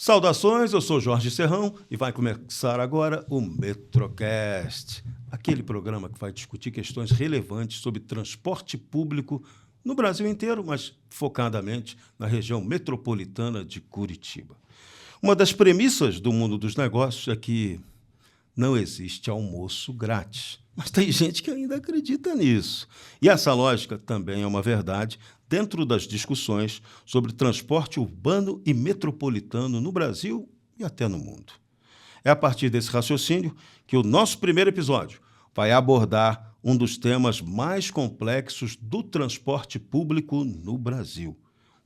Saudações, eu sou Jorge Serrão e vai começar agora o Metrocast, aquele programa que vai discutir questões relevantes sobre transporte público no Brasil inteiro, mas focadamente na região metropolitana de Curitiba. Uma das premissas do mundo dos negócios é que não existe almoço grátis. Mas tem gente que ainda acredita nisso. E essa lógica também é uma verdade dentro das discussões sobre transporte urbano e metropolitano no Brasil e até no mundo. É a partir desse raciocínio que o nosso primeiro episódio vai abordar um dos temas mais complexos do transporte público no Brasil.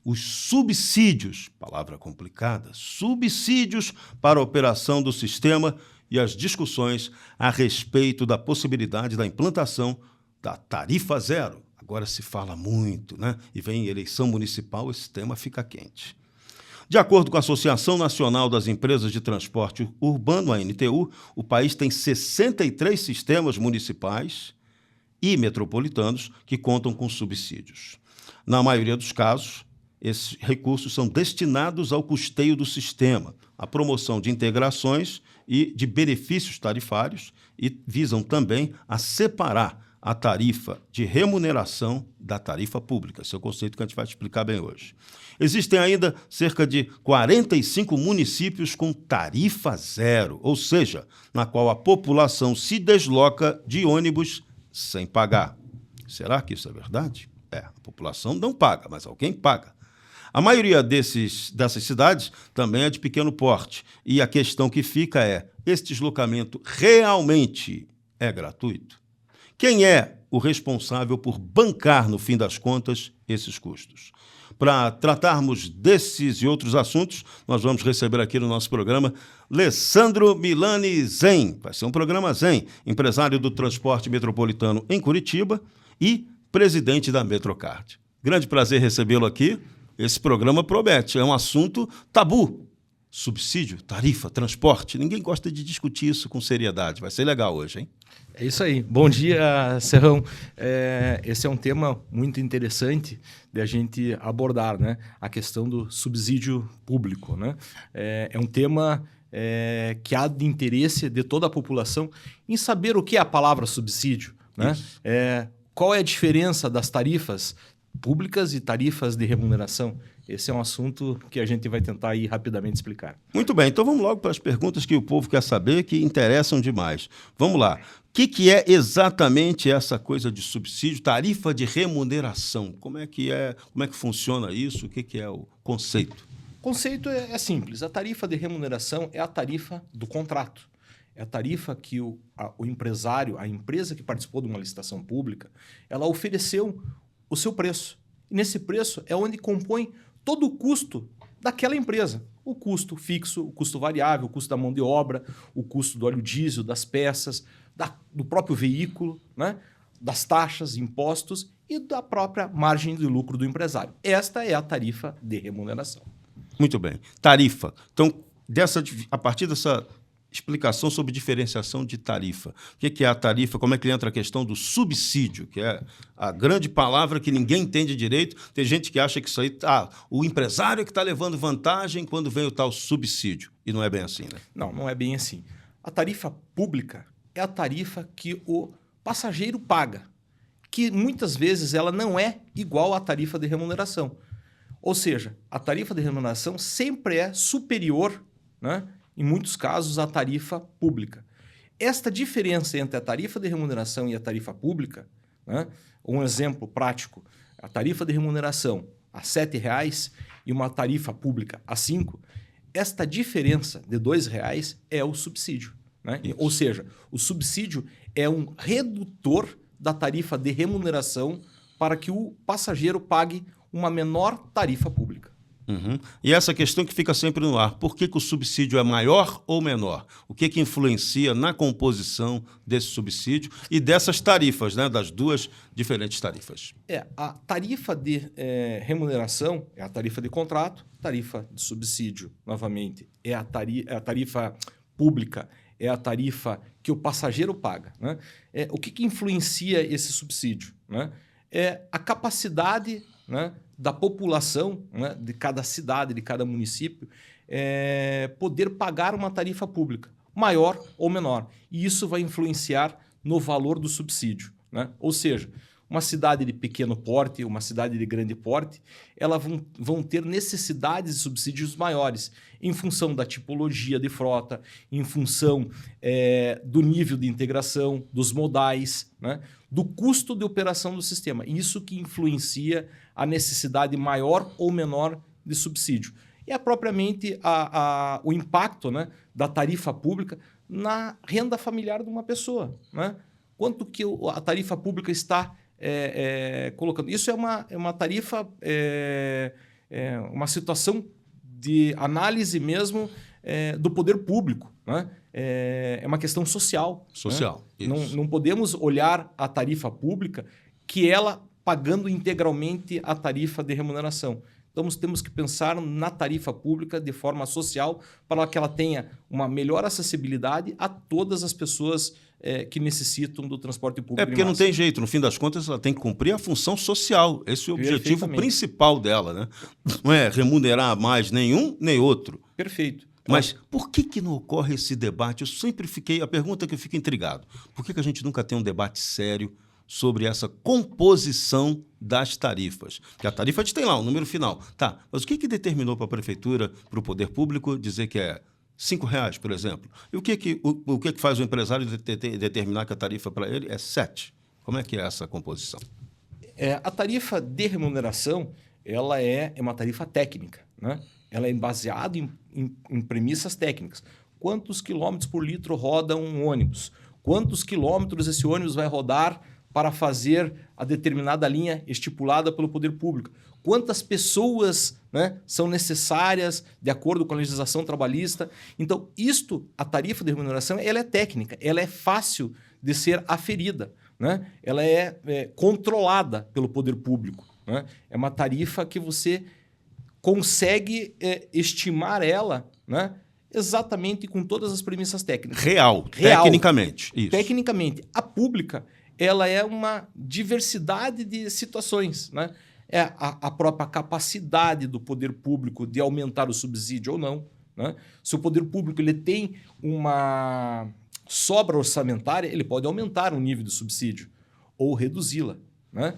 Os subsídios, palavra complicada, subsídios para a operação do sistema e as discussões a respeito da possibilidade da implantação da tarifa zero. Agora se fala muito, né? E vem eleição municipal, esse tema fica quente. De acordo com a Associação Nacional das Empresas de Transporte Urbano, a ANTU, o país tem 63 sistemas municipais e metropolitanos que contam com subsídios. Na maioria dos casos, esses recursos são destinados ao custeio do sistema, à promoção de integrações e de benefícios tarifários e visam também a separar a tarifa de remuneração da tarifa pública. Esse é o conceito que a gente vai explicar bem hoje. Existem ainda cerca de 45 municípios com tarifa zero, ou seja, na qual a população se desloca de ônibus sem pagar. Será que isso é verdade? A população não paga, mas alguém paga. A maioria dessas cidades também é de pequeno porte. E a questão que fica é, esse deslocamento realmente é gratuito? Quem é o responsável por bancar, no fim das contas, esses custos? Para tratarmos desses e outros assuntos, nós vamos receber aqui no nosso programa Alessandro Milani Zen. Vai ser um programa Zen, empresário do transporte metropolitano em Curitiba e presidente da Metrocard. Grande prazer recebê-lo aqui. Esse programa promete, é um assunto tabu. Subsídio, tarifa, transporte. Ninguém gosta de discutir isso com seriedade. Vai ser legal hoje, hein? É isso aí. Bom dia, Serrão. Esse é um tema muito interessante de a gente abordar, né? A questão do subsídio público, né? É um tema que há de interesse de toda a população em saber o que é a palavra subsídio, né? Qual é a diferença das tarifas públicas e tarifas de remuneração. Esse é um assunto que a gente vai tentar ir rapidamente explicar. Muito bem, então vamos logo para as perguntas que o povo quer saber, que interessam demais. Vamos lá. O que é exatamente essa coisa de subsídio, tarifa de remuneração? Como é que funciona isso? O que é o conceito? O conceito é simples. A tarifa de remuneração é a tarifa do contrato. É a tarifa que o empresário, a empresa que participou de uma licitação pública, ela ofereceu o seu preço. E nesse preço é onde compõe todo o custo daquela empresa. O custo fixo, o custo variável, o custo da mão de obra, o custo do óleo diesel, das peças, do próprio veículo, né? Das taxas, impostos e da própria margem de lucro do empresário. Esta é a tarifa de remuneração. Muito bem. Tarifa. Então, a partir dessa explicação sobre diferenciação de tarifa. O que é a tarifa? Como é que entra a questão do subsídio, que é a grande palavra que ninguém entende direito. Tem gente que acha que isso aí... o empresário é que está levando vantagem quando vem o tal subsídio. E não é bem assim, né? Não é bem assim. A tarifa pública é a tarifa que o passageiro paga, que muitas vezes ela não é igual à tarifa de remuneração. Ou seja, a tarifa de remuneração sempre é superior, né? Em muitos casos, a tarifa pública. Esta diferença entre a tarifa de remuneração e a tarifa pública, né? Um exemplo prático, a tarifa de remuneração a R$ 7,00 e uma tarifa pública a R$ 5,00, esta diferença de R$ 2,00 é o subsídio, né? Ou seja, o subsídio é um redutor da tarifa de remuneração para que o passageiro pague uma menor tarifa pública. Uhum. E essa questão que fica sempre no ar, por que o subsídio é maior ou menor? O que influencia na composição desse subsídio e dessas tarifas, né, das duas diferentes tarifas? A tarifa de remuneração é a tarifa de contrato, tarifa de subsídio, novamente, é a tarifa pública, é a tarifa que o passageiro paga, né? O que influencia esse subsídio, né? É a capacidade, né, da população, né, de cada cidade, de cada município, poder pagar uma tarifa pública, maior ou menor. E isso vai influenciar no valor do subsídio, né? Ou seja, uma cidade de pequeno porte, uma cidade de grande porte, elas vão ter necessidades de subsídios maiores em função da tipologia de frota, em função do nível de integração, dos modais, né? Do custo de operação do sistema. Isso que influencia a necessidade maior ou menor de subsídio. E é propriamente o impacto, né, da tarifa pública na renda familiar de uma pessoa, né? Quanto que a tarifa pública está colocando. Isso é uma tarifa, uma situação de análise mesmo do poder público, né? É uma questão social. Social. Né? Não podemos olhar a tarifa pública que ela pagando integralmente a tarifa de remuneração. Então, temos que pensar na tarifa pública de forma social para que ela tenha uma melhor acessibilidade a todas as pessoas que necessitam do transporte público. Porque não tem jeito, no fim das contas, ela tem que cumprir a função social. Esse é o objetivo principal dela, né? Não é remunerar mais nenhum nem outro. Perfeito. Mas por que não ocorre esse debate? Eu sempre fiquei... A pergunta que eu fico intrigado. Por que a gente nunca tem um debate sério sobre essa composição das tarifas? Porque a tarifa a gente tem lá, um número final. Tá, mas o que determinou para a prefeitura, para o poder público, dizer que é R$5, por exemplo? E o que faz o empresário determinar que a tarifa para ele é R$7? Como é que é essa composição? A tarifa de remuneração, ela é uma tarifa técnica, né? Ela é baseada em premissas técnicas. Quantos quilômetros por litro roda um ônibus? Quantos quilômetros esse ônibus vai rodar para fazer a determinada linha estipulada pelo poder público? Quantas pessoas, né, são necessárias de acordo com a legislação trabalhista? Então, a tarifa de remuneração, ela é técnica, ela é fácil de ser aferida, né? Ela é controlada pelo poder público, né? É uma tarifa que você consegue estimar ela, né, exatamente com todas as premissas técnicas. Real. Tecnicamente. Isso. Tecnicamente. A pública, ela é uma diversidade de situações, né? É a própria capacidade do poder público de aumentar o subsídio ou não, né? Se o poder público ele tem uma sobra orçamentária, ele pode aumentar o nível de subsídio ou reduzi-la, né?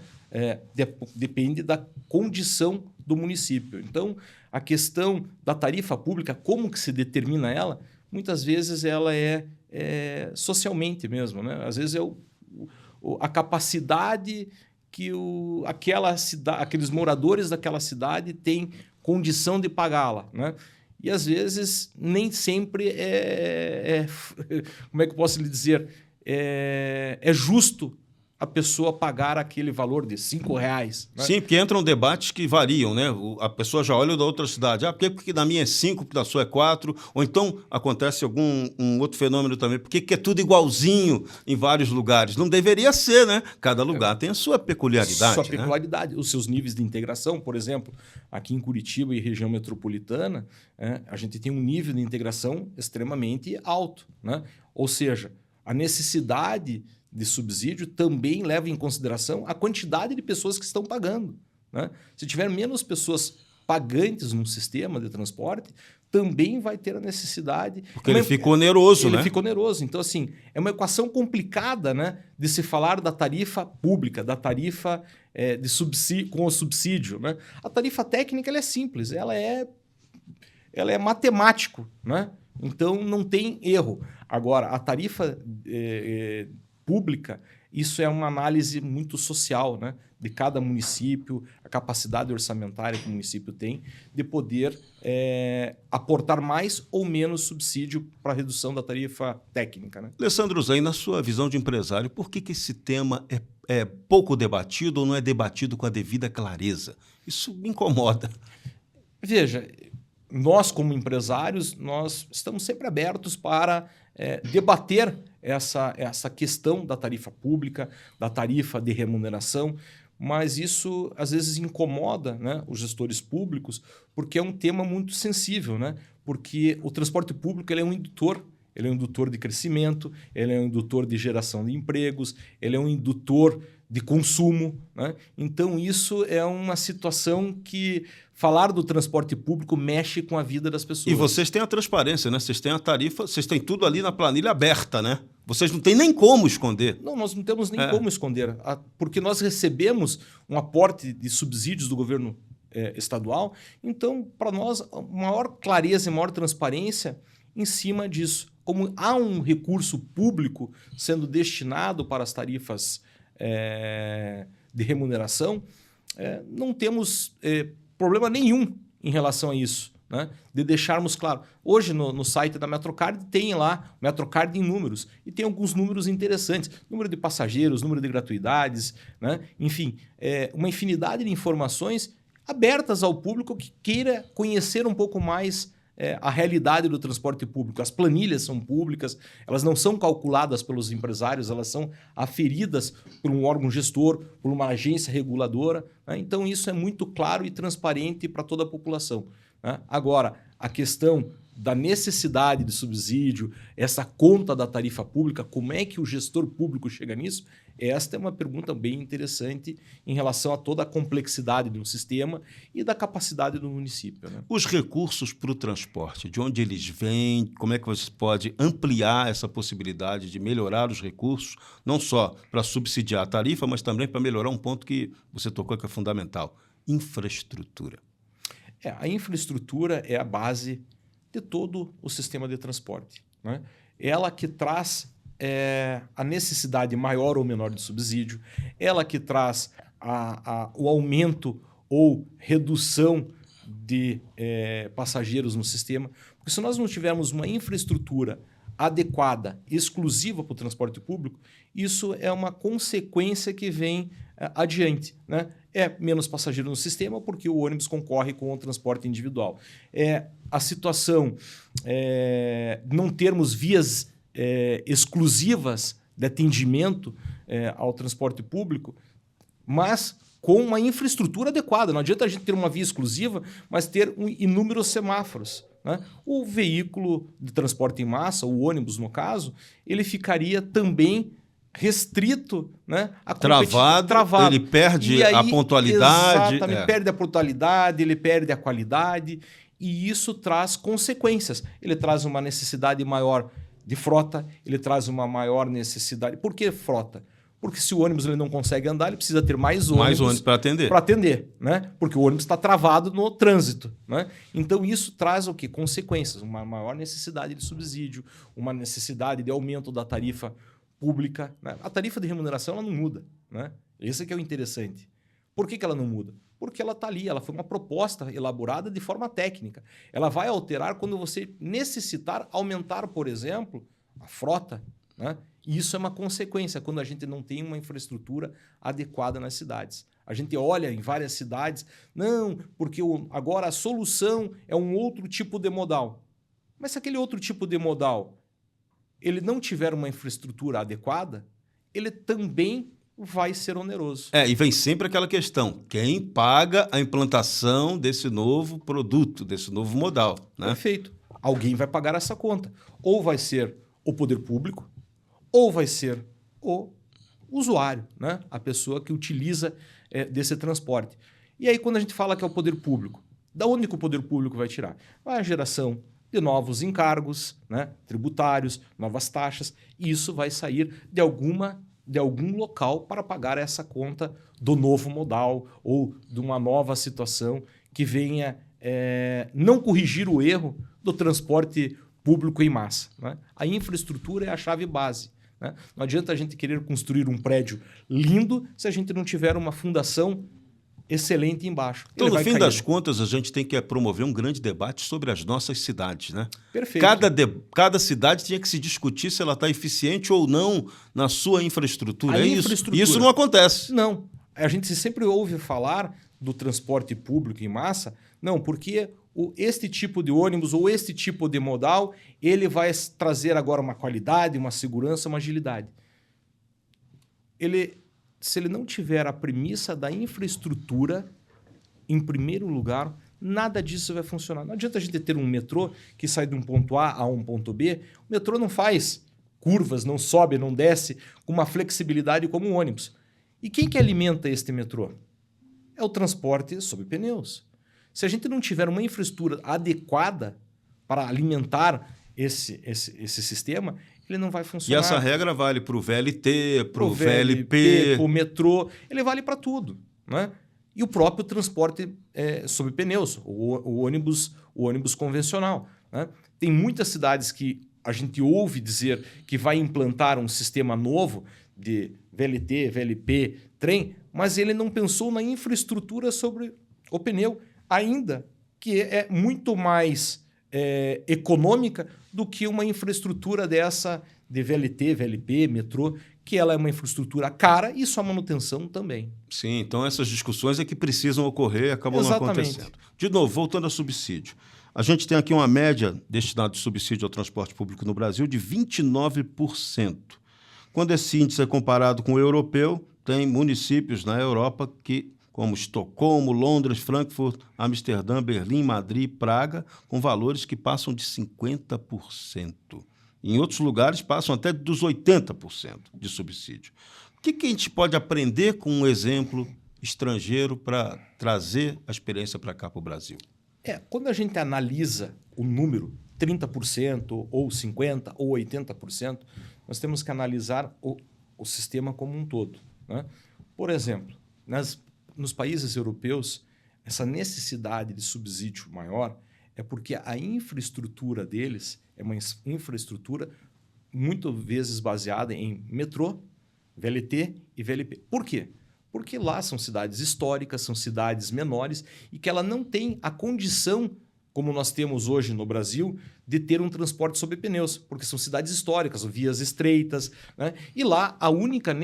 Depende da condição do município. Então, a questão da tarifa pública, como que se determina ela, muitas vezes ela é socialmente mesmo, né? Às vezes a capacidade que aqueles moradores daquela cidade têm condição de pagá-la, né? E às vezes nem sempre como é que eu posso lhe dizer, é justo a pessoa pagar aquele valor de R$5. Né? Sim, porque entram debates que variam, né? A pessoa já olha da outra cidade. Porque da minha é 5, da sua é 4. Ou então acontece um outro fenômeno também. Por que é tudo igualzinho em vários lugares? Não deveria ser, né? Cada lugar tem a sua peculiaridade. Sua peculiaridade. Os seus níveis de integração, por exemplo, aqui em Curitiba e região metropolitana, a gente tem um nível de integração extremamente alto, né? Ou seja, a necessidade de subsídio também leva em consideração a quantidade de pessoas que estão pagando, né? Se tiver menos pessoas pagantes num sistema de transporte, também vai ter a necessidade... Porque ele fica oneroso, né? Ele fica oneroso. Então, assim, é uma equação complicada, né, de se falar da tarifa pública, da tarifa com o subsídio, né? A tarifa técnica ela é simples, ela é matemático, né? Então, não tem erro. Agora, a tarifa pública, isso é uma análise muito social, né? De cada município, a capacidade orçamentária que o município tem de poder aportar mais ou menos subsídio para a redução da tarifa técnica, né? Alessandro Zain, na sua visão de empresário, por que esse tema é pouco debatido ou não é debatido com a devida clareza? Isso me incomoda. Veja, nós como empresários, nós estamos sempre abertos para debater essa questão da tarifa pública, da tarifa de remuneração, mas isso às vezes incomoda, né, os gestores públicos, porque é um tema muito sensível, né? Porque o transporte público ele é um indutor de crescimento, ele é um indutor de geração de empregos, ele é um indutor de consumo, né? Então, isso é uma situação que falar do transporte público mexe com a vida das pessoas. E vocês têm a transparência, né? Vocês têm a tarifa, vocês têm tudo ali na planilha aberta, né? Vocês não têm nem como esconder. Não, nós não temos nem como esconder, porque nós recebemos um aporte de subsídios do governo estadual. Então, para nós, maior clareza e maior transparência em cima disso. Como há um recurso público sendo destinado para as tarifas de remuneração, não temos problema nenhum em relação a isso, né? De deixarmos claro. Hoje, no site da Metrocard, tem lá o Metrocard em números, e tem alguns números interessantes. Número de passageiros, número de gratuidades, né? Enfim, uma infinidade de informações abertas ao público que queira conhecer um pouco mais a realidade do transporte público. As planilhas são públicas, elas não são calculadas pelos empresários, elas são aferidas por um órgão gestor, por uma agência reguladora, né? Então, isso é muito claro e transparente para toda a população, né? Agora, a questão da necessidade de subsídio, essa conta da tarifa pública, como é que o gestor público chega nisso? Esta é uma pergunta bem interessante em relação a toda a complexidade do sistema e da capacidade do município, né? Os recursos para o transporte, de onde eles vêm, como é que você pode ampliar essa possibilidade de melhorar os recursos, não só para subsidiar a tarifa, mas também para melhorar um ponto que você tocou que é fundamental, infraestrutura. A infraestrutura é a base de todo o sistema de transporte, né? Ela que traz a necessidade maior ou menor de subsídio, ela que traz o aumento ou redução de passageiros no sistema. Porque se nós não tivermos uma infraestrutura adequada, exclusiva para o transporte público, isso é uma consequência que vem adiante, né? Menos passageiro no sistema porque o ônibus concorre com o transporte individual. A situação não termos vias exclusivas de atendimento ao transporte público, mas com uma infraestrutura adequada. Não adianta a gente ter uma via exclusiva, mas ter inúmeros semáforos, né? O veículo de transporte em massa, o ônibus no caso, ele ficaria também restrito, né? Travado, ele perde a pontualidade. Exatamente, perde a pontualidade, ele perde a qualidade, e isso traz consequências. Ele traz uma necessidade maior de frota, ele traz uma maior necessidade. Por que frota? Porque se o ônibus ele não consegue andar, ele precisa ter mais ônibus para atender. Para atender, né? Porque o ônibus está travado no trânsito, né? Então, isso traz o quê? Consequências. Uma maior necessidade de subsídio, uma necessidade de aumento da tarifa pública, né? A tarifa de remuneração ela não muda, né? Esse que é o interessante. Por que ela não muda? Porque ela está ali, ela foi uma proposta elaborada de forma técnica. Ela vai alterar quando você necessitar aumentar, por exemplo, a frota, né? E isso é uma consequência quando a gente não tem uma infraestrutura adequada nas cidades. A gente olha em várias cidades, não, porque agora a solução é um outro tipo de modal. Mas se aquele outro tipo de modal ele não tiver uma infraestrutura adequada, ele também vai ser oneroso. E vem sempre aquela questão, quem paga a implantação desse novo produto, desse novo modal, né? Perfeito. Alguém vai pagar essa conta. Ou vai ser o poder público, ou vai ser o usuário, né? A pessoa que utiliza desse transporte. E aí, quando a gente fala que é o poder público, da onde que o poder público vai tirar? Vai a geração de novos encargos, né? Tributários, novas taxas, e isso vai sair de algum local para pagar essa conta do novo modal ou de uma nova situação que venha não corrigir o erro do transporte público em massa, né? A infraestrutura é a chave base, né? Não adianta a gente querer construir um prédio lindo se a gente não tiver uma fundação excelente embaixo. Então, no fim das contas, a gente tem que promover um grande debate sobre as nossas cidades, né? Perfeito. Cada cidade tinha que se discutir se ela está eficiente ou não na sua infraestrutura. Isso. E isso não acontece. Não. A gente sempre ouve falar do transporte público em massa, não, porque este tipo de ônibus ou este tipo de modal, ele vai trazer agora uma qualidade, uma segurança, uma agilidade. Se ele não tiver a premissa da infraestrutura, em primeiro lugar, nada disso vai funcionar. Não adianta a gente ter um metrô que sai de um ponto A a um ponto B. O metrô não faz curvas, não sobe, não desce com uma flexibilidade como um ônibus. E quem que alimenta este metrô? É o transporte sob pneus. Se a gente não tiver uma infraestrutura adequada para alimentar esse sistema, ele não vai E funcionar. essa regra vale para o VLT, para o VLP, VLP. para o metrô, ele vale para tudo, né? E o próprio transporte sob pneus, o ônibus convencional, né? Tem muitas cidades que a gente ouve dizer que vai implantar um sistema novo de VLT, VLP, trem, mas ele não pensou na infraestrutura sobre o pneu, ainda que é muito mais econômica do que uma infraestrutura dessa de VLT, VLP, metrô, que ela é uma infraestrutura cara e sua manutenção também. Sim, então essas discussões é que precisam ocorrer e acabam não acontecendo. De novo, voltando ao subsídio. A gente tem aqui uma média destinada de subsídio ao transporte público no Brasil de 29%. Quando esse índice é comparado com o europeu, tem municípios na Europa que, como Estocolmo, Londres, Frankfurt, Amsterdã, Berlim, Madrid, Praga, com valores que passam de 50%. Em outros lugares passam até dos 80% de subsídio. O que a gente pode aprender com um exemplo estrangeiro para trazer a experiência para cá, para o Brasil? Quando a gente analisa o número, 30%, ou 50%, ou 80%, nós temos que analisar o sistema como um todo, né? Por exemplo, nos países europeus, essa necessidade de subsídio maior é porque a infraestrutura deles é uma infraestrutura muitas vezes baseada em metrô, VLT e VLP. Por quê? Porque lá são cidades históricas, são cidades menores e que ela não tem a condição, como nós temos hoje no Brasil, de ter um transporte sob pneus, porque são cidades históricas, vias estreitas, né? E lá a única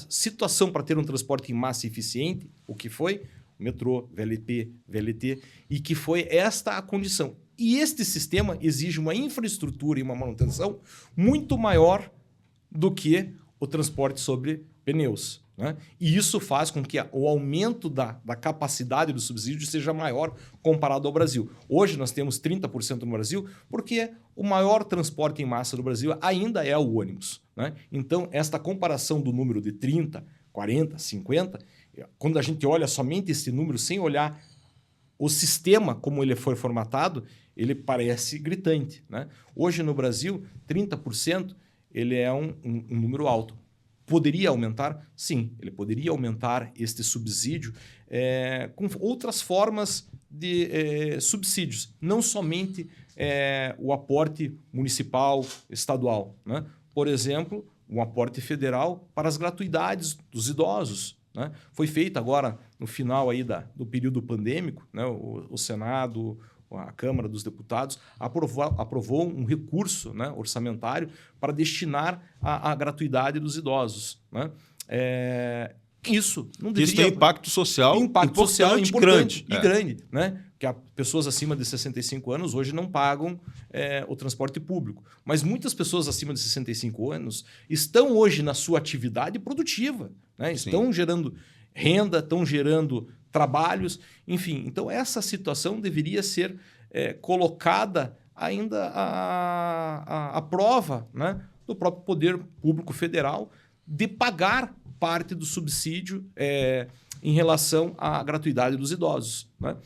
situação para ter um transporte em massa eficiente, o que foi? Metrô, VLP, VLT, e que foi esta a condição. E este sistema exige uma infraestrutura e uma manutenção muito maior do que o transporte sobre pneus, né? E isso faz com que o aumento da capacidade do subsídio seja maior comparado ao Brasil. Hoje nós temos 30% no Brasil porque o maior transporte em massa do Brasil ainda é o ônibus, né? Então, esta comparação do número de 30, 40, 50, quando a gente olha somente esse número sem olhar o sistema como ele foi formatado, ele parece gritante, né? Hoje no Brasil, 30% ele é um número alto. Poderia aumentar? Sim, ele poderia aumentar este subsídio com outras formas de subsídios, não somente o aporte municipal, estadual, né? Por exemplo, um aporte federal para as gratuidades dos idosos, né? Foi feito agora, no final aí do período pandêmico, né? O Senado, a Câmara dos Deputados aprovou um recurso, né, orçamentário para destinar a gratuidade dos idosos, né? Isso não deveria... Isso tem impacto social importante e grande, né? Que pessoas acima de 65 anos hoje não pagam o transporte público. Mas muitas pessoas acima de 65 anos estão hoje na sua atividade produtiva, né? Estão gerando renda, estão gerando trabalhos, enfim. Então, essa situação deveria ser colocada ainda à prova, né, do próprio poder público federal de pagar parte do subsídio em relação à gratuidade dos idosos, né?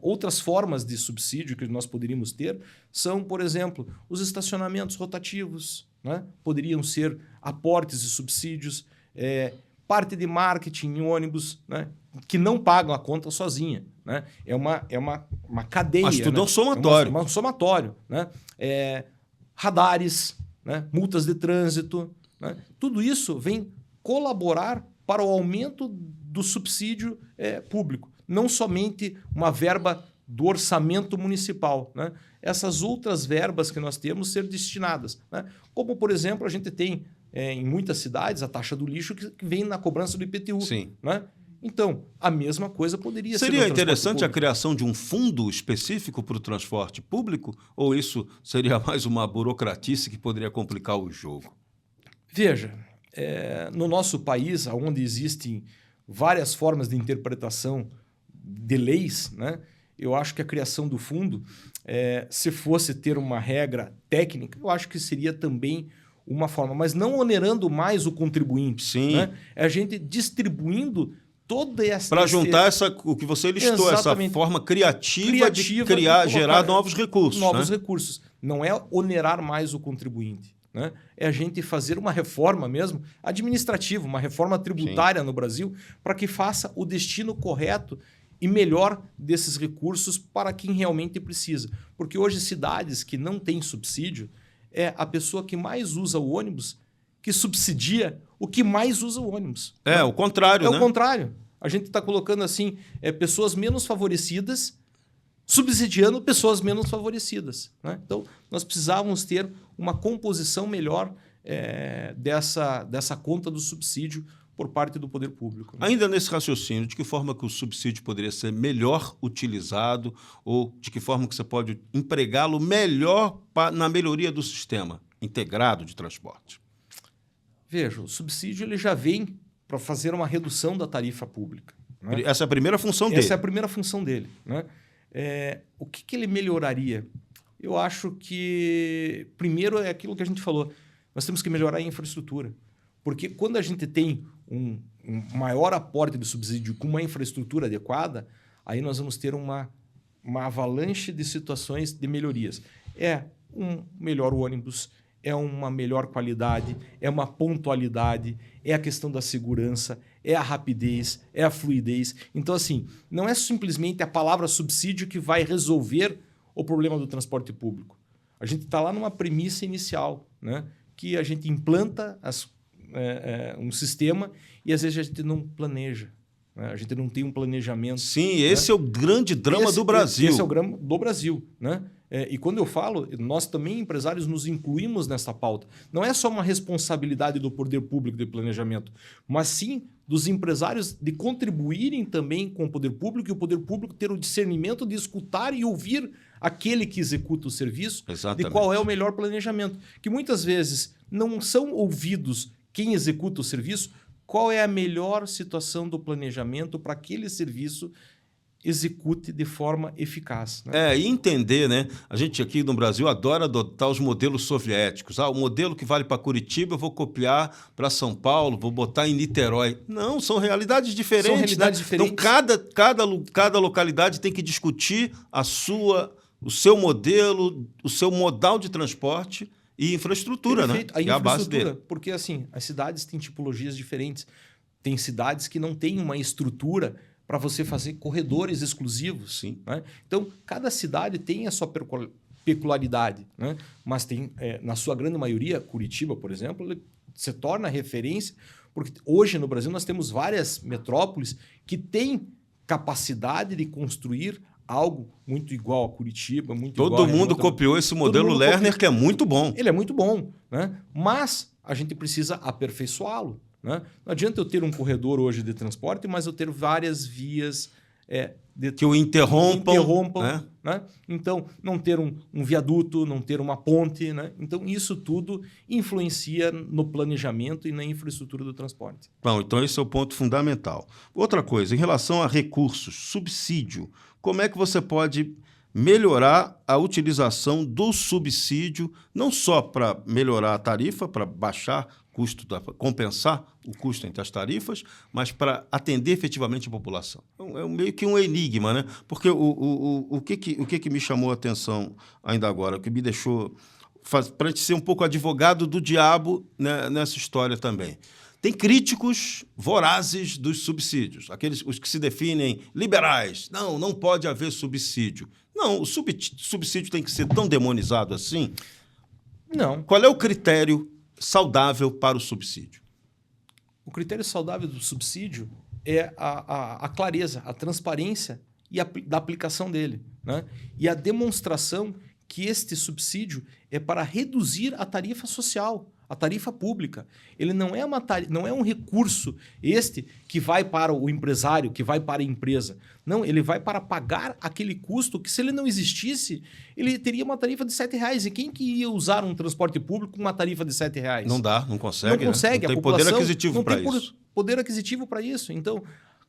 Outras formas de subsídio que nós poderíamos ter são, por exemplo, os estacionamentos rotativos, né? Poderiam ser aportes de subsídios, parte de marketing em ônibus, né, que não pagam a conta sozinha, né? É uma cadeia. Mas tudo né? é um somatório. É um somatório, né? Radares, né? Multas de trânsito, né? Tudo isso vem colaborar para o aumento do subsídio público, não somente uma verba do orçamento municipal, né? Essas outras verbas que nós temos ser destinadas, né? Como, por exemplo, a gente tem em muitas cidades a taxa do lixo que vem na cobrança do IPTU. Sim. Né? Então, a mesma coisa poderia ser. Seria interessante a criação de um fundo específico para o transporte público? Ou isso seria mais uma burocratice que poderia complicar o jogo? Veja, no nosso país, onde existem várias formas de interpretação de leis, né, eu acho que a criação do fundo, se fosse ter uma regra técnica, eu acho que seria também uma forma, mas não onerando mais o contribuinte. Sim. Né? É a gente distribuindo toda essa... Para juntar o que você listou, Exatamente. essa forma criativa de criar, gerar novos recursos. Novos recursos. Não é onerar mais o contribuinte. Né? É a gente fazer uma reforma mesmo administrativa, uma reforma tributária no Brasil, para que faça o destino correto e melhor desses recursos para quem realmente precisa. Porque hoje cidades que não têm subsídio, é a pessoa que mais usa o ônibus que subsidia o que mais usa o ônibus. É o contrário, né? É o contrário. A gente está colocando assim, pessoas menos favorecidas subsidiando pessoas menos favorecidas. Né? Então, nós precisávamos ter uma composição melhor dessa conta do subsídio por parte do poder público. Né? Ainda nesse raciocínio, de que forma que o subsídio poderia ser melhor utilizado ou de que forma que você pode empregá-lo melhor na melhoria do sistema integrado de transporte? Veja, o subsídio ele já vem para fazer uma redução da tarifa pública. Né? Essa é a primeira função dele. Essa é a primeira função dele. Né? O que ele melhoraria? Eu acho que, primeiro, é aquilo que a gente falou. Nós temos que melhorar a infraestrutura. Porque quando a gente tem um maior aporte de subsídio com uma infraestrutura adequada, aí nós vamos ter uma avalanche de situações de melhorias. É um melhor ônibus, é uma melhor qualidade, é uma pontualidade, é a questão da segurança, é a rapidez, é a fluidez. Então, assim, não é simplesmente a palavra subsídio que vai resolver o problema do transporte público. A gente está lá numa premissa inicial, né? Que a gente implanta um sistema e às vezes a gente não planeja. Né? A gente não tem um planejamento. Sim, esse é o grande drama do Brasil. Esse é o drama do Brasil. Né? E quando eu falo, nós também, empresários, nos incluímos nessa pauta. Não é só uma responsabilidade do poder público de planejamento, mas sim dos empresários de contribuírem também com o poder público e o poder público ter o discernimento de escutar e ouvir aquele que executa o serviço. Exatamente. De qual é o melhor planejamento. Que muitas vezes não são ouvidos quem executa o serviço, qual é a melhor situação do planejamento para aquele serviço execute de forma eficaz. Né? E entender, né? A gente aqui no Brasil adora adotar os modelos soviéticos. O modelo que vale para Curitiba eu vou copiar para São Paulo, vou botar em Niterói. Não, são realidades diferentes. São realidades diferentes. Então, cada localidade tem que discutir o seu modelo, o seu modal de transporte e infraestrutura, Perfeito. Né? A infraestrutura, é a base dele. Porque assim, as cidades têm tipologias diferentes. Tem cidades que não têm uma estrutura para você fazer corredores exclusivos. Sim. Né? Então, cada cidade tem a sua peculiaridade. Né? Mas tem, na sua grande maioria, Curitiba, por exemplo, ele se torna referência, porque hoje no Brasil nós temos várias metrópoles que têm capacidade de construir algo muito igual a Curitiba, Todo mundo copiou esse modelo Lerner, que é muito bom. Ele é muito bom, né? Mas a gente precisa aperfeiçoá-lo. Né? Não adianta eu ter um corredor hoje de transporte, mas eu ter várias vias que o interrompam. Né? Então, não ter um viaduto, não ter uma ponte. Né? Então, isso tudo influencia no planejamento e na infraestrutura do transporte. Bom, então esse é o ponto fundamental. Outra coisa, em relação a recursos, subsídio, como é que você pode melhorar a utilização do subsídio, não só para melhorar a tarifa, para baixar compensar o custo entre as tarifas, mas para atender efetivamente a população. É meio que um enigma, né? Porque o que me chamou a atenção ainda agora, o que me deixou para a gente ser um pouco advogado do diabo, né, nessa história também. Tem críticos vorazes dos subsídios, os que se definem liberais. Não pode haver subsídio. Não, o subsídio tem que ser tão demonizado assim? Não. Qual é o critério saudável para o subsídio? O critério saudável do subsídio é a clareza, a transparência da aplicação dele. Né? E a demonstração que este subsídio é para reduzir a tarifa social, a tarifa pública. Ele não é um recurso que vai para o empresário, que vai para a empresa. Não, ele vai para pagar aquele custo que, se ele não existisse, ele teria uma tarifa de R$7. E quem que ia usar um transporte público com uma tarifa de R$7? Não dá, não consegue. Não consegue. Não tem poder aquisitivo para isso. Não tem poder aquisitivo para isso. Então,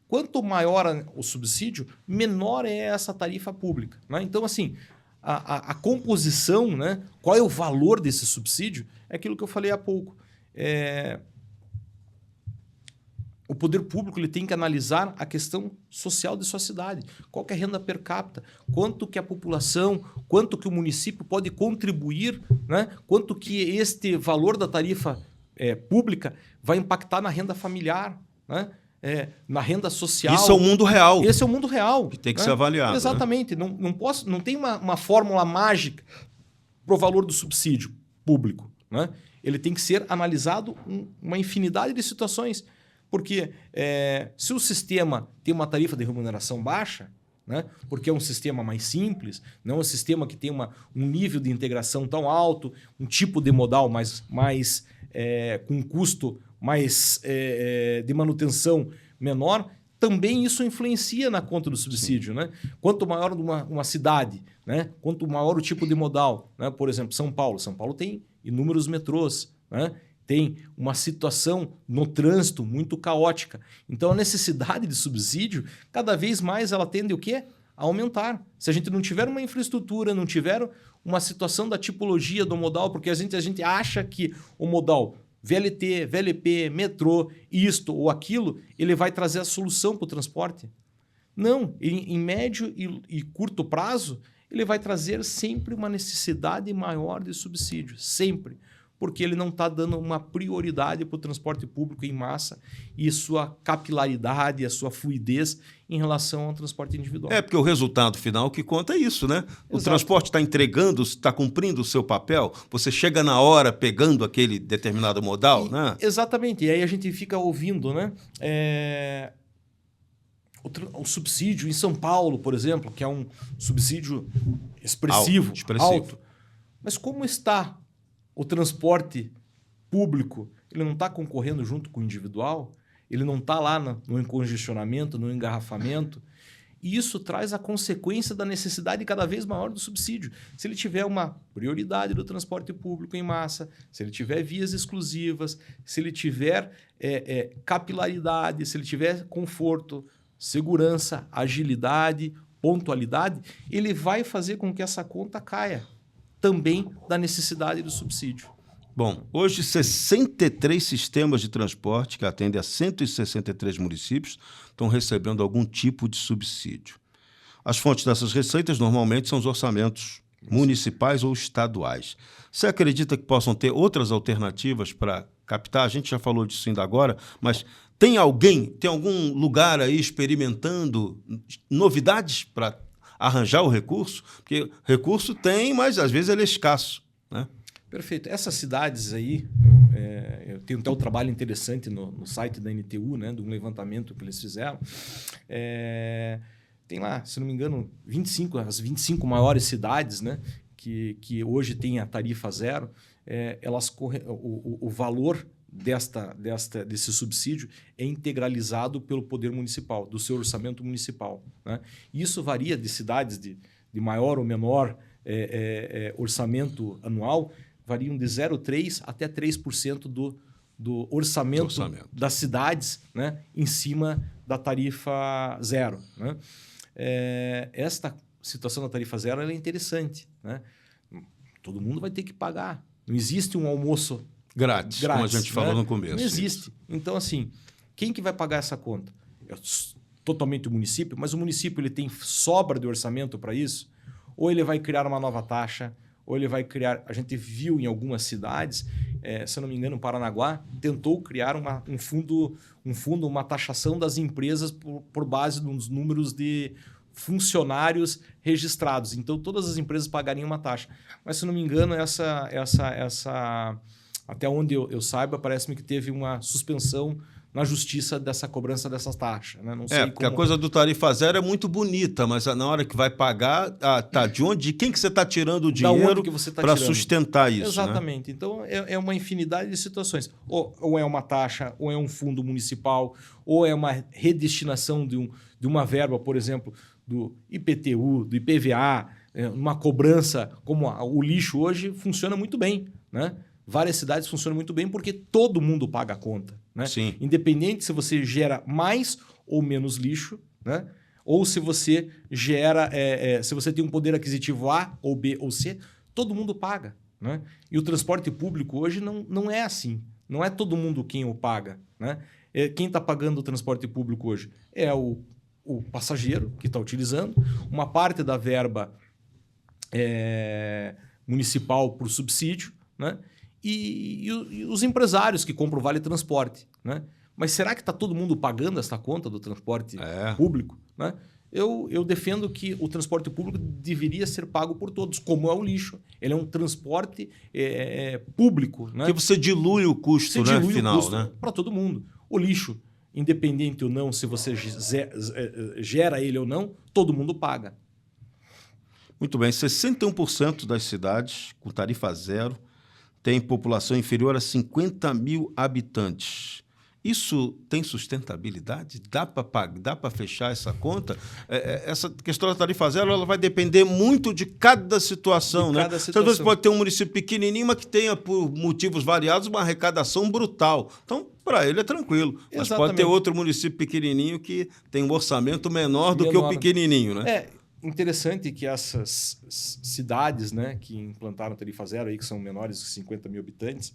quanto maior o subsídio, menor é essa tarifa pública. Né? Então, assim, a composição, né? Qual é o valor desse subsídio, é aquilo que eu falei há pouco. O poder público ele tem que analisar a questão social de sua cidade. Qual que é a renda per capita? Quanto que a população, quanto que o município pode contribuir, né? Quanto que este valor da tarifa pública vai impactar na renda familiar, né? Na renda social. Isso é o mundo real. Esse é o mundo real. Que tem que ser avaliado. Exatamente. Né? Não tem uma fórmula mágica para o valor do subsídio público. Né? Ele tem que ser analisado uma infinidade de situações. Porque se o sistema tem uma tarifa de remuneração baixa, né? Porque é um sistema mais simples, não é um sistema que tem um nível de integração tão alto, um tipo de modal com um custo mais de manutenção menor, também isso influencia na conta do subsídio. Né? Quanto maior uma cidade, né? Quanto maior o tipo de modal, né? Por exemplo, São Paulo. São Paulo tem inúmeros metrôs, né? Tem uma situação no trânsito muito caótica. Então, a necessidade de subsídio, cada vez mais ela tende o quê? A aumentar. Se a gente não tiver uma infraestrutura, não tiver uma situação da tipologia do modal, porque a gente acha que o modal VLT, VLP, metrô, isto ou aquilo, ele vai trazer a solução para o transporte. Não, em médio e curto prazo, ele vai trazer sempre uma necessidade maior de subsídio, sempre. Porque ele não está dando uma prioridade para o transporte público em massa e sua capilaridade, a sua fluidez em relação ao transporte individual. Porque o resultado final que conta é isso, né? O transporte está entregando, está cumprindo o seu papel, você chega na hora pegando aquele determinado modal, né? Exatamente, e aí a gente fica ouvindo, né? O subsídio em São Paulo, por exemplo, que é um subsídio expressivo, alto. Mas como está o transporte público? Ele não está concorrendo junto com o individual? Ele não está lá no encongestionamento, no engarrafamento? E isso traz a consequência da necessidade cada vez maior do subsídio. Se ele tiver uma prioridade do transporte público em massa, se ele tiver vias exclusivas, se ele tiver capilaridade, se ele tiver conforto, segurança, agilidade, pontualidade, ele vai fazer com que essa conta caia também da necessidade do subsídio. Bom, hoje 63 sistemas de transporte que atendem a 163 municípios estão recebendo algum tipo de subsídio. As fontes dessas receitas normalmente são os orçamentos municipais ou estaduais. Você acredita que possam ter outras alternativas para captar? A gente já falou disso ainda agora, mas tem algum lugar aí experimentando novidades para arranjar o recurso? Porque recurso tem, mas às vezes ele é escasso, né? Perfeito. Essas cidades aí, eu tenho até um trabalho interessante no site da NTU, né, de um levantamento que eles fizeram. Tem lá, se não me engano, as 25 maiores cidades, né, que hoje têm a tarifa zero, o valor desse subsídio é integralizado pelo poder municipal, do seu orçamento municipal. Né? Isso varia de cidades de maior ou menor orçamento anual, variam de 0,3% até 3% do orçamento das cidades, né, em cima da tarifa zero. Né? Esta situação da tarifa zero ela é interessante. Né? Todo mundo vai ter que pagar. Não existe um almoço grátis, como a gente falou no começo. Não existe. Então, assim, quem que vai pagar essa conta? Totalmente o município, mas o município ele tem sobra de orçamento para isso? Ou ele vai criar uma nova taxa, ou ele vai criar... A gente viu em algumas cidades, se eu não me engano, Paranaguá tentou criar um fundo, uma taxação das empresas por base dos números de funcionários registrados. Então, todas as empresas pagariam uma taxa. Mas, se eu não me engano, até onde eu saiba, parece-me que teve uma suspensão na justiça dessa cobrança dessas taxas. Né? Não sei porque a coisa do tarifa zero é muito bonita, mas na hora que vai pagar, de quem que você está tirando o dinheiro para sustentar isso? Exatamente. Né? Então, é uma infinidade de situações. Ou é uma taxa, ou é um fundo municipal, ou é uma redestinação de uma verba, por exemplo, do IPTU, do IPVA, uma cobrança como o lixo hoje funciona muito bem, né? Várias cidades funcionam muito bem porque todo mundo paga a conta. Né? Sim. Independente se você gera mais ou menos lixo, né? Ou se você gera, se você tem um poder aquisitivo A, ou B, ou C, todo mundo paga. Né? E o transporte público hoje não é assim. Não é todo mundo quem o paga. Né? Quem está pagando o transporte público hoje é o passageiro que está utilizando, uma parte da verba municipal por subsídio, né? E os empresários que compram o Vale Transporte. Né? Mas será que está todo mundo pagando essa conta do transporte público? Né? Eu defendo que o transporte público deveria ser pago por todos, como é o lixo. Ele é um transporte público. Né? Porque você dilui o custo, né? Dilui Final, o custo né? Para todo mundo. O lixo, independente ou não, se você gera ele ou não, todo mundo paga. Muito bem. 61% das cidades com tarifa zero têm população inferior a 50 mil habitantes. Isso tem sustentabilidade? Dá para fechar essa conta? Essa questão da tarifa zero ela vai depender muito de cada situação. Né? Às vezes pode ter um município pequenininho, mas que tenha, por motivos variados, uma arrecadação brutal. Então, para ele é tranquilo. Mas pode ter outro município pequenininho que tem um orçamento menor do que o pequenininho. Né? É interessante que essas cidades, né, que implantaram tarifa zero, aí, que são menores de 50 mil habitantes,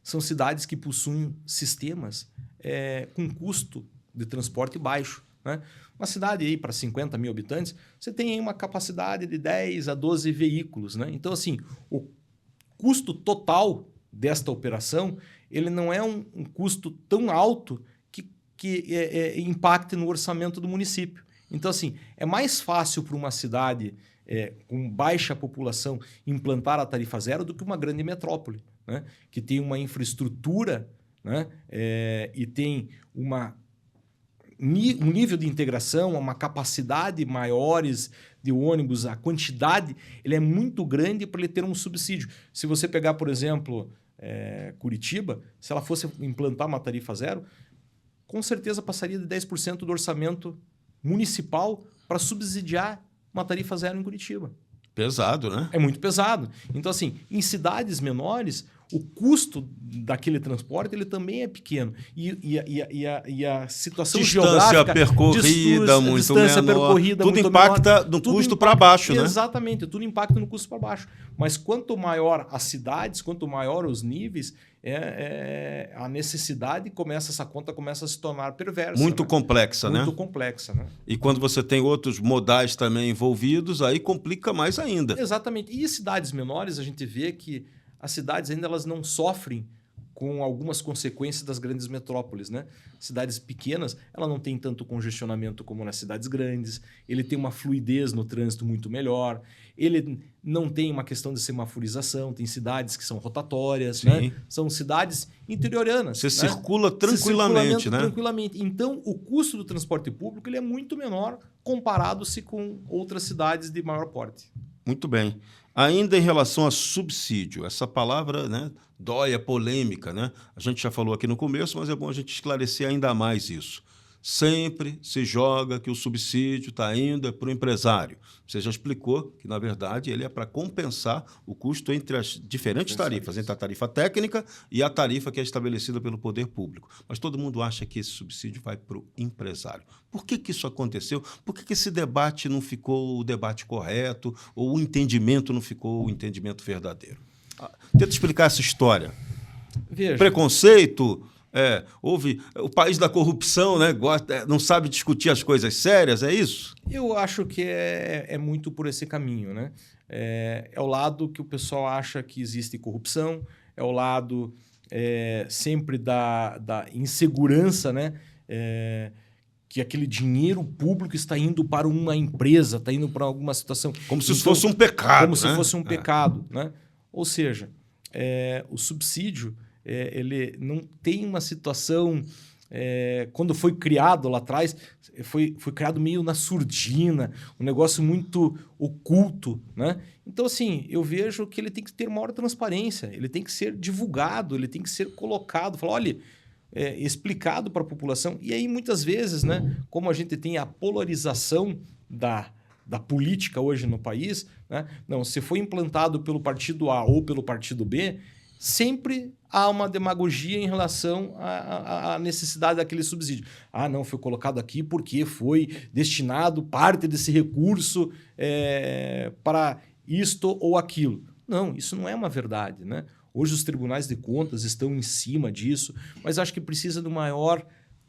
são cidades que possuem sistemas com custo de transporte baixo. Né? Uma cidade aí para 50 mil habitantes, você tem aí uma capacidade de 10 a 12 veículos. Né? Então, assim, o custo total desta operação ele não é um custo tão alto que impacte no orçamento do município. Então, assim, é mais fácil para uma cidade com baixa população implantar a tarifa zero do que uma grande metrópole, né? Que tem uma infraestrutura, né? E tem um nível de integração, uma capacidade maiores de ônibus, a quantidade ele é muito grande para ele ter um subsídio. Se você pegar, por exemplo, Curitiba, se ela fosse implantar uma tarifa zero, com certeza passaria de 10% do orçamento municipal para subsidiar uma tarifa zero em Curitiba. Pesado, né? É muito pesado. Então, assim, em cidades menores, o custo daquele transporte ele também é pequeno. E a situação geográfica... Percorrida muito distância menor. Percorrida tudo muito impacta menor, no custo para baixo, né? Exatamente, tudo impacta no custo para baixo. Mas quanto maior as cidades, quanto maior os níveis, a necessidade essa conta começa a se tornar perversa. Muito né? complexa, né? Muito complexa, né? E quando você tem outros modais também envolvidos, aí complica mais ainda. Exatamente. E cidades menores, a gente vê que as cidades ainda elas não sofrem com algumas consequências das grandes metrópoles, né? Cidades pequenas, ela não tem tanto congestionamento como nas cidades grandes, ele tem uma fluidez no trânsito muito melhor, ele não tem uma questão de semaforização, tem cidades que são rotatórias, né? São cidades interioranas. Você circula tranquilamente, né? Tranquilamente. Então, o custo do transporte público ele é muito menor comparado-se com outras cidades de maior porte. Muito bem. Ainda em relação a subsídio, essa palavra, né, dói, é polêmica, né? A gente já falou aqui no começo, mas é bom a gente esclarecer ainda mais isso. Sempre se joga que o subsídio está indo para o empresário. Você já explicou que, na verdade, ele é para compensar o custo entre as diferentes tarifas, entre a tarifa técnica e a tarifa que é estabelecida pelo poder público. Mas todo mundo acha que esse subsídio vai para o empresário. Por que isso aconteceu? Por que esse debate não ficou o debate correto ou o entendimento não ficou o entendimento verdadeiro? Tenta explicar essa história. Veja. Preconceito... houve o país da corrupção, né? Não sabe discutir as coisas sérias, é isso? Eu acho que é muito por esse caminho, né? É o lado que o pessoal acha que existe corrupção, é o lado sempre da insegurança, né? Que aquele dinheiro público está indo para uma empresa, está indo para alguma situação. Como se fosse um pecado. Como se fosse um pecado, né? Ou seja, o subsídio... ele não tem uma situação... quando foi criado lá atrás, foi criado meio na surdina, um negócio muito oculto, né? Então, assim, eu vejo que ele tem que ter maior transparência, ele tem que ser divulgado, ele tem que ser colocado, falar, olha, explicado para a população. E aí, muitas vezes, né, como a gente tem a polarização da política hoje no país, né? Não, se foi implantado pelo partido A ou pelo partido B, sempre há uma demagogia em relação à necessidade daquele subsídio. Ah, não, foi colocado aqui porque foi destinado parte desse recurso para isto ou aquilo. Não, isso não é uma verdade, né? Hoje os tribunais de contas estão em cima disso, mas acho que precisa de maior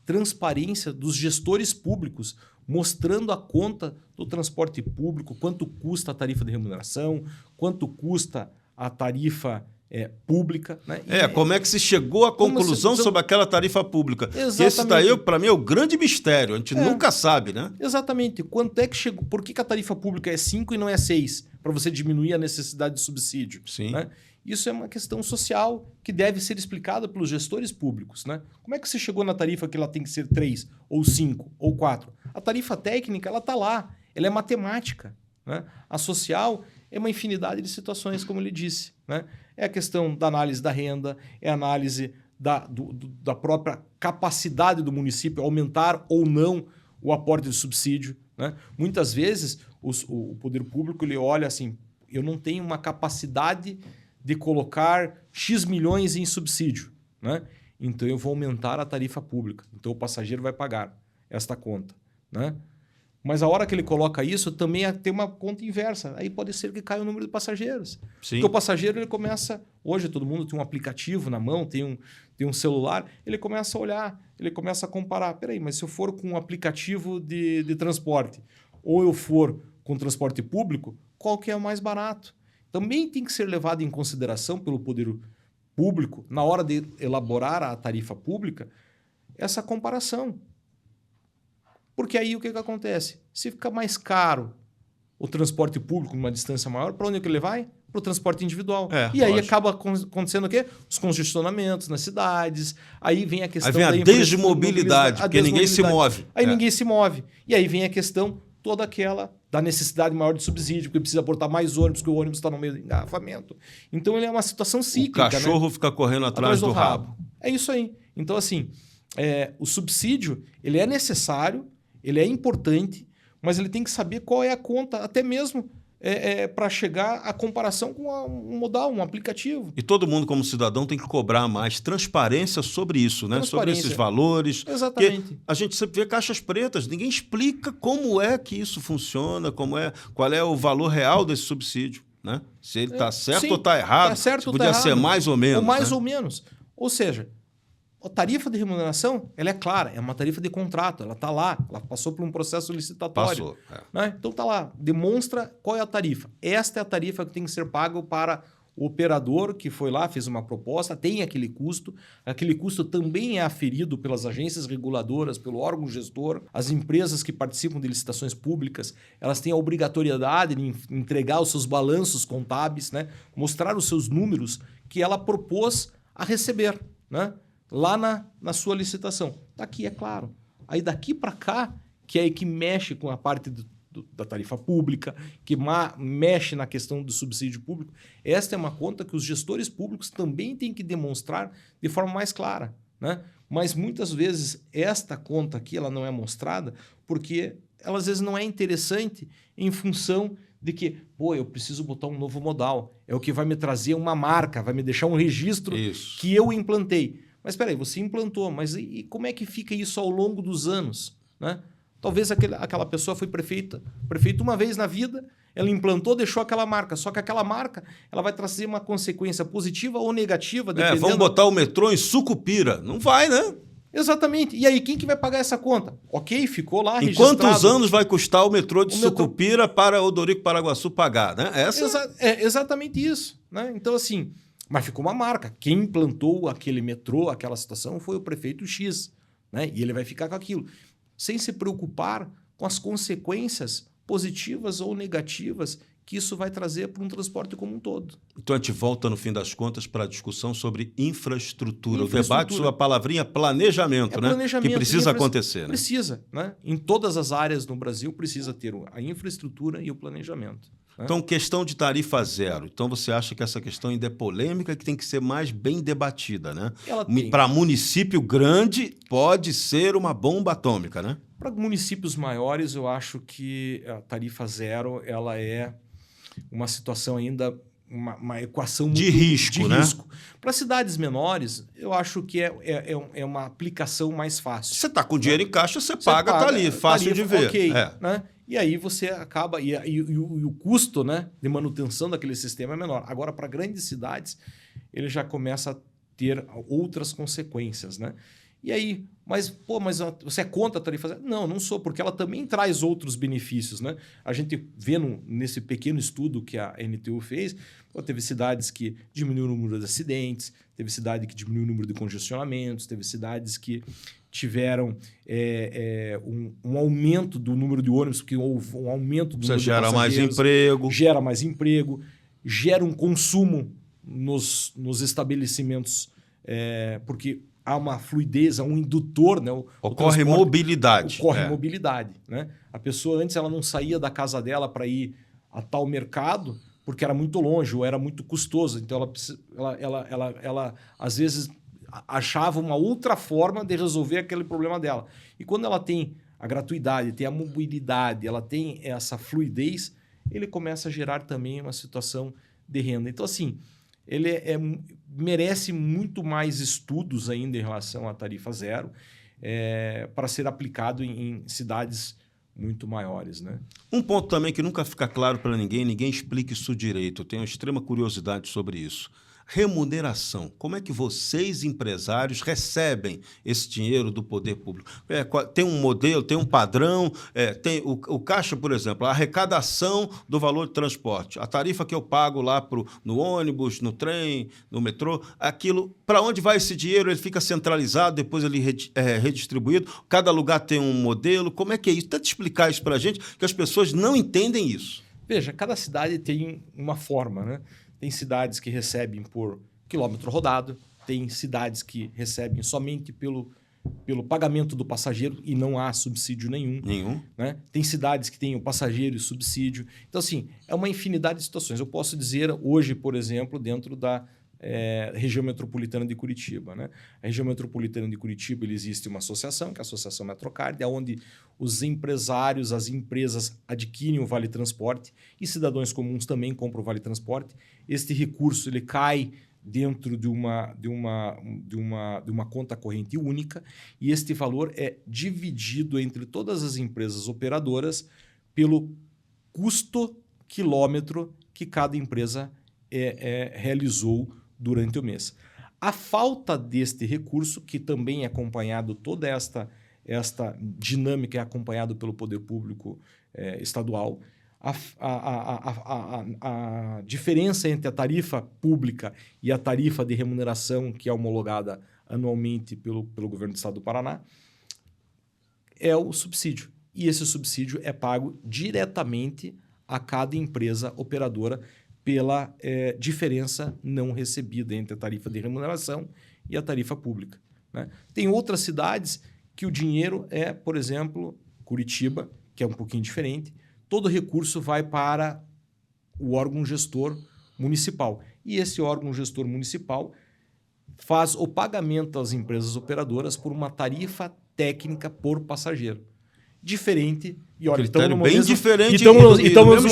transparência dos gestores públicos, mostrando a conta do transporte público, quanto custa a tarifa de remuneração, quanto custa a tarifa pública. Né? Como é que se chegou à conclusão sobre aquela tarifa pública? Exatamente. Esse daí, para mim, é o grande mistério. A gente nunca sabe, né? Exatamente. Quanto é que chegou? Por que a tarifa pública é 5 e não é 6? Para você diminuir a necessidade de subsídio. Sim. Né? Isso é uma questão social que deve ser explicada pelos gestores públicos. Né? Como é que você chegou na tarifa que ela tem que ser 3, ou 5, ou 4? A tarifa técnica ela está lá, ela é matemática. Né? A social é uma infinidade de situações, como ele disse. Né? É a questão da análise da renda, é a análise da própria capacidade do município aumentar ou não o aporte de subsídio. Né? Muitas vezes o poder público ele olha assim, eu não tenho uma capacidade de colocar X milhões em subsídio, né? Então eu vou aumentar a tarifa pública, então o passageiro vai pagar esta conta. Né? Mas a hora que ele coloca isso, também tem uma conta inversa. Aí pode ser que caia o número de passageiros. Sim. Porque o passageiro ele começa... Hoje todo mundo tem um aplicativo na mão, tem um celular. Ele começa a olhar, ele começa a comparar. Peraí, mas se eu for com um aplicativo de transporte ou eu for com transporte público, qual que é o mais barato? Também tem que ser levado em consideração pelo poder público, na hora de elaborar a tarifa pública, essa comparação. Porque aí o que acontece? Se fica mais caro o transporte público numa distância maior, para onde é que ele vai? Para o transporte individual. E aí acaba acontecendo o quê? Os congestionamentos nas cidades, aí vem a questão da desmobilidade, porque ninguém se move. Aí ninguém se move. E aí vem a questão toda aquela da necessidade maior de subsídio, porque precisa botar mais ônibus, porque o ônibus está no meio do engarrafamento. Então ele é uma situação cíclica. O cachorro fica correndo atrás do rabo. É isso aí. Então, assim, o subsídio ele é necessário, ele é importante, mas ele tem que saber qual é a conta, até mesmo para chegar à comparação com um modal, um aplicativo. E todo mundo, como cidadão, tem que cobrar mais transparência sobre isso, né? Sobre esses valores. Exatamente. Porque a gente sempre vê caixas pretas, ninguém explica como é que isso funciona, qual é o valor real desse subsídio. Né? Se ele está certo ou está errado, certo, se podia ser mais ou menos. Ou mais ou menos. Ou seja, a tarifa de remuneração ela é clara, é uma tarifa de contrato, ela está lá, ela passou por um processo licitatório. Passou. Né? Então está lá, demonstra qual é a tarifa. Esta é a tarifa que tem que ser paga para o operador que foi lá, fez uma proposta, tem aquele custo também é aferido pelas agências reguladoras, pelo órgão gestor, as empresas que participam de licitações públicas, elas têm a obrigatoriedade de entregar os seus balanços contábeis, né? Mostrar os seus números que ela propôs a receber, né? Lá na sua licitação. Está aqui, é claro. Aí daqui para cá, que é aí que mexe com a parte da tarifa pública, que mexe na questão do subsídio público, esta é uma conta que os gestores públicos também têm que demonstrar de forma mais clara. Né? Mas muitas vezes esta conta aqui ela não é mostrada porque ela às vezes não é interessante em função de que, eu preciso botar um novo modal. É o que vai me trazer uma marca, vai me deixar um registro que eu implantei. Mas espera aí, você implantou, mas e como é que fica isso ao longo dos anos? Né? Talvez aquela pessoa foi prefeito uma vez na vida, ela implantou, deixou aquela marca, só que aquela marca ela vai trazer uma consequência positiva ou negativa. Dependendo... Vamos botar o metrô em Sucupira. Não vai, né? Exatamente. E aí, quem que vai pagar essa conta? Ok, ficou lá registrado. Em quantos anos vai custar o metrô de Sucupira para Odorico Paraguaçu pagar? Né? É exatamente isso. Né? Então, assim... Mas ficou uma marca. Quem implantou aquele metrô, aquela situação, foi o prefeito X. Né? E ele vai ficar com aquilo. Sem se preocupar com as consequências positivas ou negativas que isso vai trazer para um transporte como um todo. Então a gente volta, no fim das contas, para a discussão sobre infraestrutura. O debate sobre a palavrinha planejamento, né? Planejamento, que precisa acontecer. Né? Precisa. Né? Em todas as áreas no Brasil precisa ter a infraestrutura e o planejamento. Então, questão de tarifa zero. Então, você acha que essa questão ainda é polêmica e que tem que ser mais bem debatida, né? Para município grande, pode ser uma bomba atômica, né? Para municípios maiores, eu acho que a tarifa zero ela é uma situação ainda uma equação de risco, né? Para cidades menores, eu acho que é uma aplicação mais fácil. Você está com dinheiro em caixa, você paga, tá ali, fácil de ver. Ok, né? E aí você acaba... E o custo, né, de manutenção daquele sistema é menor. Agora, para grandes cidades, ele já começa a ter outras consequências, né? E aí, mas você é contra a tarifa zero? Não sou, porque ela também traz outros benefícios, né? A gente vê nesse pequeno estudo que a NTU fez, teve cidades que diminuíram o número de acidentes, teve cidade que diminuiu o número de congestionamentos, teve cidades que tiveram um aumento do número de ônibus, porque houve um aumento do número de passageiros. Gera mais emprego. Gera um consumo nos estabelecimentos, porque há uma fluidez, há um indutor, né? Ocorre mobilidade. Mobilidade, né? A pessoa antes ela não saía da casa dela para ir a tal mercado porque era muito longe ou era muito custoso. Então ela às vezes achava uma outra forma de resolver aquele problema dela. E quando ela tem a gratuidade, tem a mobilidade, ela tem essa fluidez, ele começa a gerar também uma situação de renda. Então, assim, ele merece muito mais estudos ainda em relação à tarifa zero para ser aplicado em cidades muito maiores, né? Um ponto também que nunca fica claro para ninguém explica isso direito. Eu tenho extrema curiosidade sobre isso. Remuneração. Como é que vocês, empresários, recebem esse dinheiro do poder público? Tem um modelo, tem um padrão, tem o Caixa, por exemplo, a arrecadação do valor de transporte, a tarifa que eu pago lá no ônibus, no trem, no metrô, aquilo, para onde vai esse dinheiro? Ele fica centralizado, depois ele é redistribuído, cada lugar tem um modelo. Como é que é isso? Tenta explicar isso para a gente, que as pessoas não entendem isso. Veja, cada cidade tem uma forma, né? Tem cidades que recebem por quilômetro rodado, tem cidades que recebem somente pelo pagamento do passageiro e não há subsídio nenhum. Né? Tem cidades que têm o passageiro e subsídio. Então, assim, é uma infinidade de situações. Eu posso dizer hoje, por exemplo, dentro da região metropolitana de Curitiba. Né? A região metropolitana de Curitiba existe uma associação, que é a Associação Metrocard, onde os empresários, as empresas adquirem o Vale Transporte e cidadãos comuns também compram o Vale Transporte. Este recurso ele cai dentro de uma conta corrente única e este valor é dividido entre todas as empresas operadoras pelo custo quilômetro que cada empresa realizou durante o mês. A falta deste recurso, que também é acompanhado, toda esta dinâmica é acompanhada pelo poder público estadual, a diferença entre a tarifa pública e a tarifa de remuneração, que é homologada anualmente pelo governo do estado do Paraná, é o subsídio. E esse subsídio é pago diretamente a cada empresa operadora pela diferença não recebida entre a tarifa de remuneração e a tarifa pública. Né? Tem outras cidades que o dinheiro por exemplo, Curitiba, que é um pouquinho diferente, todo recurso vai para o órgão gestor municipal. E esse órgão gestor municipal faz o pagamento às empresas operadoras por uma tarifa técnica por passageiro. Diferente... E olha, critério bem mesmo, diferente no mesmo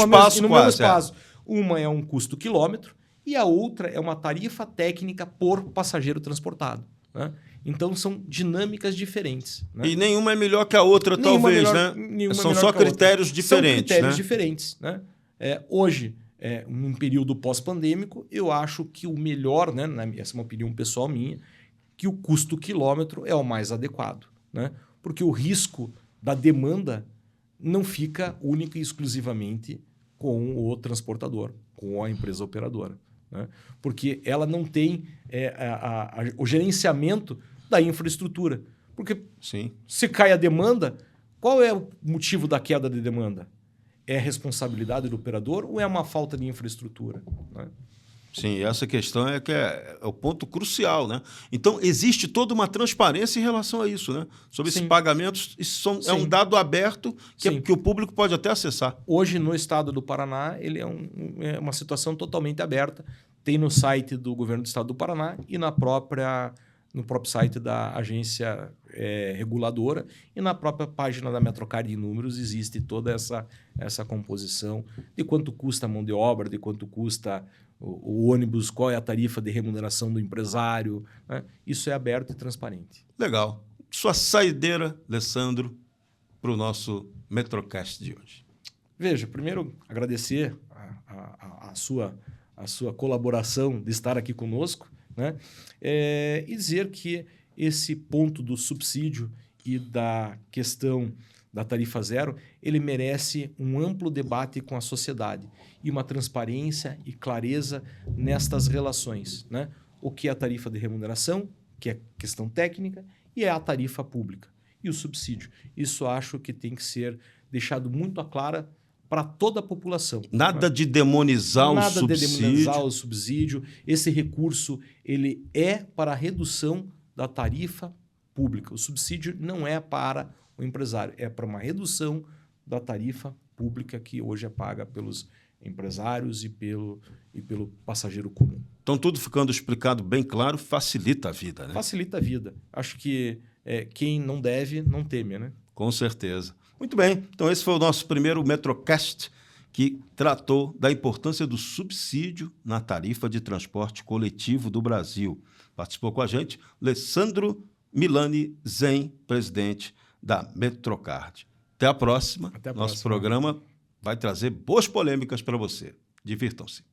espaço. Uma é um custo quilômetro e a outra é uma tarifa técnica por passageiro transportado. Né? Então, são dinâmicas diferentes. Né? E nenhuma é melhor que a outra, talvez, né? São só critérios diferentes. São critérios diferentes. Né? Hoje, num período pós-pandêmico, eu acho que o melhor, né, essa é uma opinião pessoal minha, que o custo quilômetro é o mais adequado. Né? Porque o risco da demanda não fica única e exclusivamente com o transportador, com a empresa operadora. Né? Porque ela não tem o gerenciamento da infraestrutura. Porque se cai a demanda, qual é o motivo da queda de demanda? É a responsabilidade do operador ou é uma falta de infraestrutura? Né? Sim, essa questão é o ponto crucial, né? Então, existe toda uma transparência em relação a isso, né? Sobre esses pagamentos, isso é um dado aberto que o público pode até acessar. Hoje, no estado do Paraná, ele é uma situação totalmente aberta. Tem no site do governo do estado do Paraná e na própria no próprio site da agência reguladora e na própria página da Metrocard em números existe toda essa composição de quanto custa a mão de obra, de quanto custa o ônibus, qual é a tarifa de remuneração do empresário. Né? Isso é aberto e transparente. Legal. Sua saideira, Alessandro, para o nosso Metrocast de hoje. Veja, primeiro agradecer a sua colaboração de estar aqui conosco, né? E dizer que esse ponto do subsídio e da questão da tarifa zero, ele merece um amplo debate com a sociedade e uma transparência e clareza nestas relações, né? O que é a tarifa de remuneração, que é questão técnica, e é a tarifa pública e o subsídio. Isso acho que tem que ser deixado muito claro para toda a população. Nada de demonizar o subsídio. Nada de demonizar o subsídio. Esse recurso ele é para a redução da tarifa pública. O subsídio não é para o empresário, é para uma redução da tarifa pública que hoje é paga pelos empresários e pelo passageiro comum. Então, tudo ficando explicado bem claro, facilita a vida, né? Facilita a vida. Acho que quem não deve, não teme, né? Com certeza. Muito bem. Então, esse foi o nosso primeiro Metrocast, que tratou da importância do subsídio na tarifa de transporte coletivo do Brasil. Participou com a gente Alessandro Milani Zen, presidente da Metrocard. Até a próxima. Até a Nosso próxima. programa vai trazer boas polêmicas para você. Divirtam-se.